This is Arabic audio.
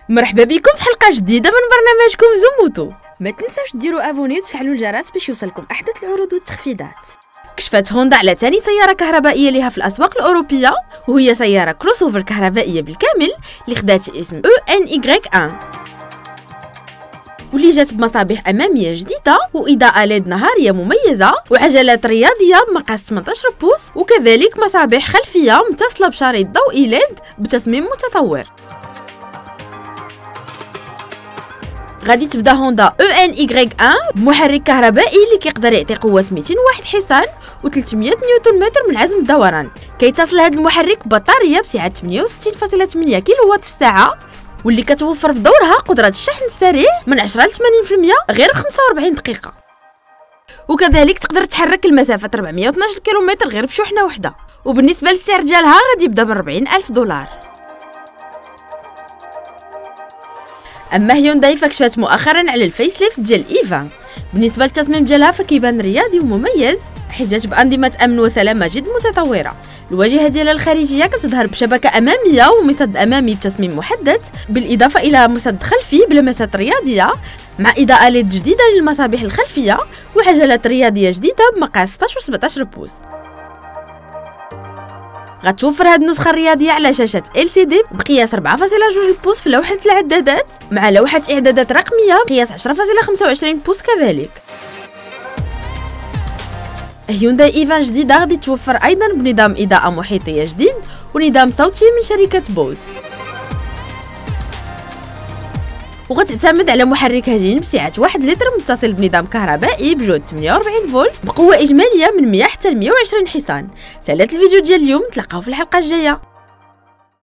مرحبا بكم في حلقه جديده من برنامجكم زوموتو. ما تنساوش ديروا ابوني وتفعلوا الجرس باش يوصلكم احدث العروض والتخفيضات. كشفت هوندا على ثاني سياره كهربائيه لها في الاسواق الاوروبيه، وهي سياره كروس اوفر كهربائيه بالكامل اللي خدات اسم ENY1 واللي جات بمصابيح اماميه جديده واضاءه ليد نهاريه مميزه وعجلات رياضيه بمقاس 18 بوص، وكذلك مصابيح خلفيه متصله بشريط ضوئي ليد بتصميم متطور. غادي تبدا هوندا ENY1 بمحرك كهربائي اللي كيقدر يعطي قوه 201 حصان و300 نيوتن متر من عزم الدوران. كيتصل هذا المحرك ببطاريه بسعه 68.8 كيلو وات في الساعه، واللي كتوفر بدورها قدره الشحن السريع من 10 ل 80% غير 45 دقيقه، وكذلك تقدر تحرك المسافه 412 كيلومتر غير بشحنه واحده. وبالنسبه للسعر ديالها غادي يبدا ب $40,000. اما هيونداي فكشفت مؤخرا على الفيس ليفت ديال ايفا. بالنسبه للتصميم ديالها فكيبان رياضي ومميز، حيت جات بانظمه امن وسلامه جد متطوره. الواجهه ديالها الخارجيه كتظهر بشبكه اماميه ومسد امامي بتصميم محدد، بالاضافه الى مسد خلفي بلمسات رياضيه مع اضاءه ليد جديده للمصابيح الخلفيه وعجلات رياضيه جديده بمقاس 16 و 17 بوص. غتوفر هاد النسخه الرياضيه على شاشه LCD بقياس 4.2 بوص في لوحه العدادات مع لوحه اعدادات رقميه بقياس 10.25 بوص كذلك. هيونداي ايفا جديده غادي توفر ايضا بنظام اضاءه محيطيه جديد ونظام صوتي من شركه بوز، وغتعتمد على محرك هجين بسعه 1 لتر متصل بنظام كهربائي بجهد 48 فولت بقوه اجماليه من 100 حتى ل 120 حصان. سالات الفيديو ديال اليوم، نتلاقاو في الحلقه الجايه.